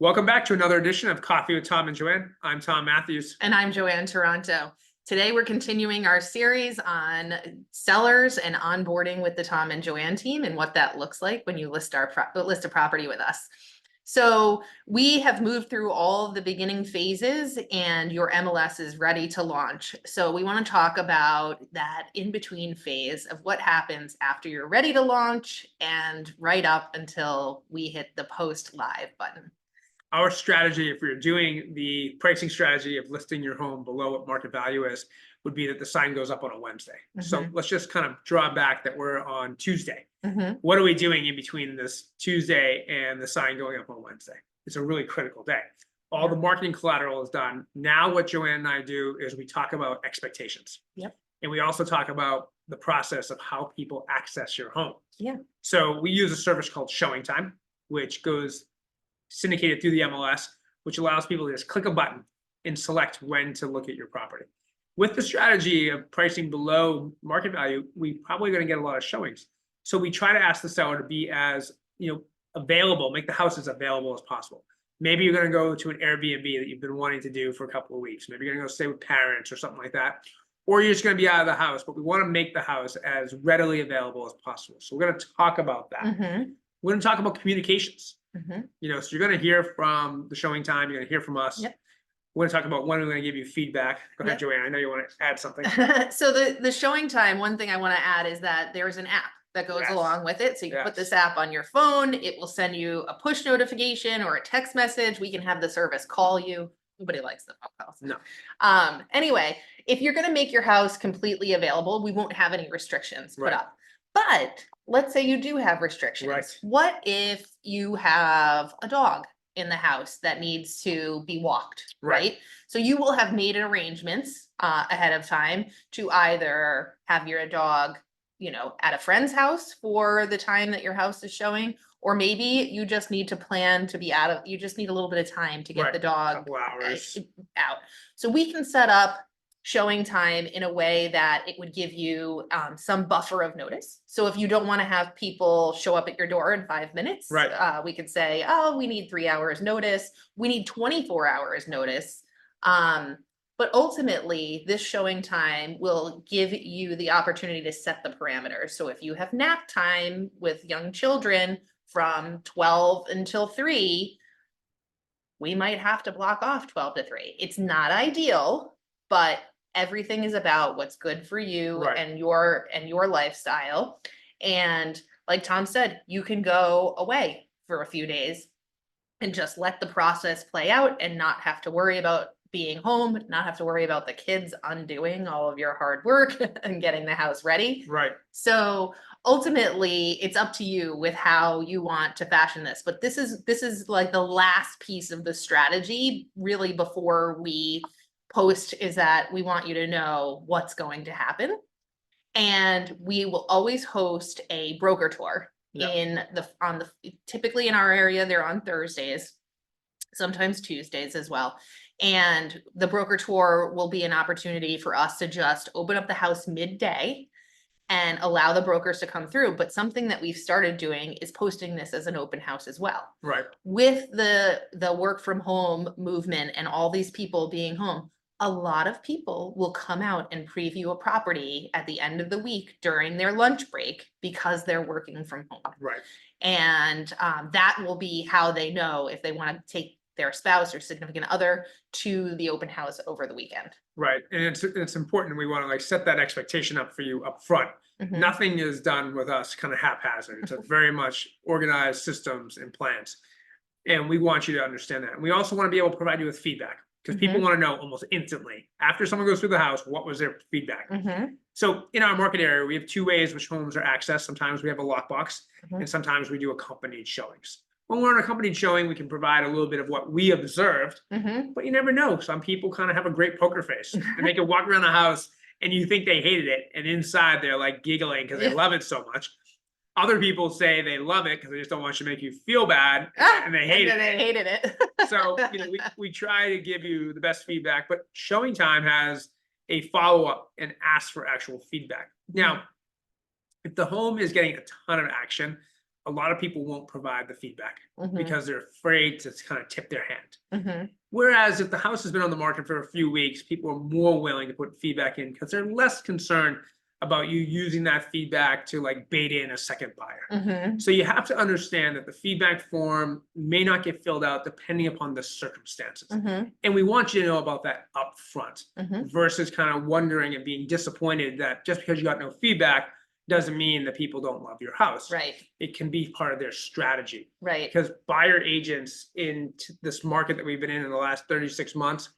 Welcome back to another edition of Coffee with Tom and Joanne. I'm Tom Matthews. And I'm Joanne Taranto. Today, we're continuing our series on sellers and onboarding with the Tom and Joanne team and what that looks like when you list a property with us. So we have moved through all of the beginning phases and your MLS is ready to launch. So we want to talk about that in-between phase of what happens after you're ready to launch and right up until we hit the post live button. Our strategy, if we we're doing the pricing strategy of listing your home below what market value is, would be that the sign goes up on a Wednesday. So let's just kind of draw back that we're on Tuesday. What are we doing in between this Tuesday and the sign going up on Wednesday? It's a really critical day. All the marketing collateral is done. Now what Joanne and I do is we talk about expectations. And we also talk about the process of how people access your home. So we use a service called Showing Time, which goes syndicated through the MLS, which allows people to just click a button and select when to look at your property. With the strategy of pricing below market value, we're probably going to get a lot of showings. So we try to ask the seller to be as available, make the house as available as possible. Maybe you're going to go to an Airbnb that you've been wanting to do for a couple of weeks. Maybe you're going to go stay with parents or something like that. Or you're just going to be out of the house, but we want to make the house as readily available as possible. So we're going to talk about that. We're going to talk about communications. So you're going to hear from the Showing Time. You're going to hear from us. We're going to talk about when we're going to give you feedback. Go ahead, Joanne. I know you want to add something. So the Showing Time, one thing I want to add is that there's an app that goes along with it. So you can put this app on your phone. It will send you a push notification or a text message. We can have the service call you. Nobody likes the phone calls. No. Anyway, if you're going to make your house completely available, we won't have any restrictions put up. But let's say you do have restrictions. What if you have a dog in the house that needs to be walked, right? So you will have made arrangements ahead of time to either have your dog, at a friend's house for the time that your house is showing, or maybe you just need to plan to be you just need a little bit of time to get the dog couple hours out. So we can set up Showing Time in a way that it would give you some buffer of notice. So if you don't want to have people show up at your door in 5 minutes, we could say, oh, we need 3 hours notice. We need 24 hours notice. But ultimately, this Showing Time will give you the opportunity to set the parameters. So if you have nap time with young children from 12 until 3, we might have to block off 12 to 3. It's not ideal, but everything is about what's good for you and your lifestyle. And like Tom said, you can go away for a few days and just let the process play out and not have to worry about being home, not have to worry about the kids undoing all of your hard work and getting the house ready. So ultimately, it's up to you with how you want to fashion this. But this is like the last piece of the strategy, really, before we post, is that we want you to know what's going to happen. And we will always host a broker tour typically in our area, they're on Thursdays, sometimes Tuesdays as well. And the broker tour will be an opportunity for us to just open up the house midday and allow the brokers to come through. But something that we've started doing is posting this as an open house as well. With the work from home movement and all these people being home, a lot of people will come out and preview a property at the end of the week during their lunch break because they're working from home. And that will be how they know if they want to take their spouse or significant other to the open house over the weekend. And it's important. We want to set that expectation up for you up front. Nothing is done with us kind of haphazard. It's a very much organized systems and plans. And we want you to understand that. And we also want to be able to provide you with feedback, because people want to know almost instantly after someone goes through the house, what was their feedback? So in our market area, we have two ways which homes are accessed. Sometimes we have a lockbox and sometimes we do accompanied showings. When we're on an accompanied showing, we can provide a little bit of what we observed, but you never know. Some people kind of have a great poker face and they can walk around the house and you think they hated it. And inside they're like giggling because they love it so much. Other people say they love it because they just don't want you to make you feel bad and they hated it. So, we try to give you the best feedback, but Showing Time has a follow-up and ask for actual feedback. Now, if the home is getting a ton of action, a lot of people won't provide the feedback Mhm. because they're afraid to kind of tip their hand. Mhm. Whereas if the house has been on the market for a few weeks, people are more willing to put feedback in because they're less concerned about you using that feedback to like bait in a second buyer. Mhm. So you have to understand that the feedback form may not get filled out depending upon the circumstances. Mhm. And we want you to know about that up front Mhm. versus kind of wondering and being disappointed that just because you got no feedback doesn't mean that people don't love your house. Right. It can be part of their strategy. Right. Because buyer agents in this market that we've been in the last 36 months,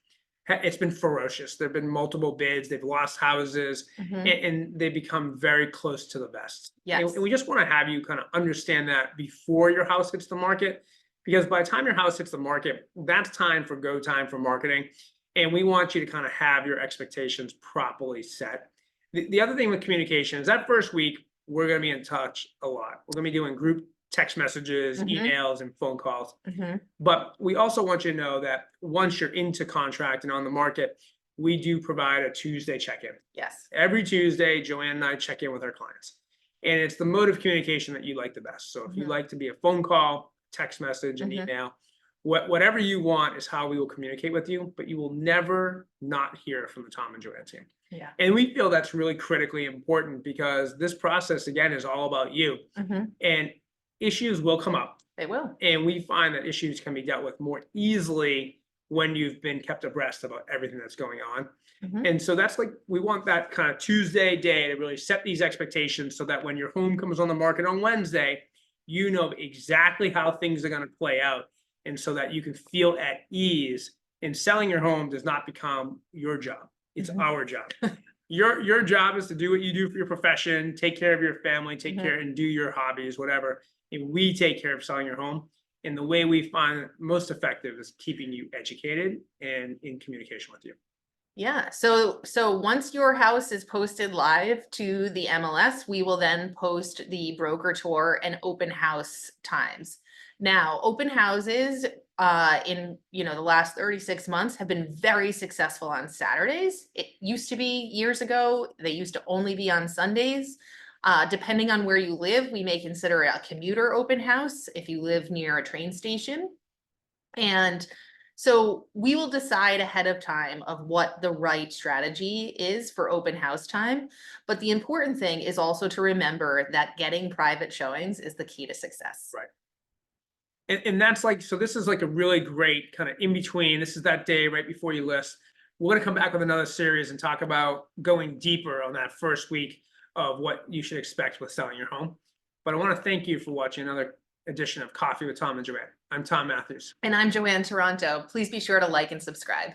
it's been ferocious. There have been multiple bids, they've lost houses, Mhm. and they become very close to the best. Yes. And we just want to have you kind of understand that before your house hits the market, because by the time your house hits the market, that's time for go time for marketing. And we want you to kind of have your expectations properly set. The other thing with communication is that first week, we're going to be in touch a lot. We're going to be doing group text messages, Mhm. emails, and phone calls. Mhm. But we also want you to know that once you're into contract and on the market, we do provide a Tuesday check-in. Yes. Every Tuesday, Joanne and I check in with our clients. And it's the mode of communication that you like the best. So if you Mhm. like to be a phone call, text message, and Mhm. email, whatever you want is how we will communicate with you, but you will never not hear from the Tom and Joanne team. Yeah. And we feel that's really critically important because this process, again, is all about you. Mhm. And issues will come up. They will. And we find that issues can be dealt with more easily when you've been kept abreast about everything that's going on. Mhm. And so that's like, we want that kind of Tuesday day to really set these expectations so that when your home comes on the market on Wednesday, you know exactly how things are going to play out. And so that you can feel at ease. And selling your home does not become your job. It's Mhm. our job. Your job is to do what you do for your profession, take care of your family, take Mhm. care and do your hobbies, whatever. And we take care of selling your home. And the way we find most effective is keeping you educated and in communication with you. Yeah. So once your house is posted live to the MLS, we will then post the broker tour and open house times. Now, open houses in the last 36 months have been very successful on Saturdays. It used to be years ago, they used to only be on Sundays. Depending on where you live, we may consider a commuter open house if you live near a train station. And so we will decide ahead of time of what the right strategy is for open house time. But the important thing is also to remember that getting private showings is the key to success. Right. And that's like, so this is like a really great kind of in between. This is that day right before you list. We're going to come back with another series and talk about going deeper on that first week of what you should expect with selling your home. But I want to thank you for watching another edition of Coffee with Tom and Joanne. I'm Tom Matthews. And I'm Joanne Taranto. Please be sure to like and subscribe.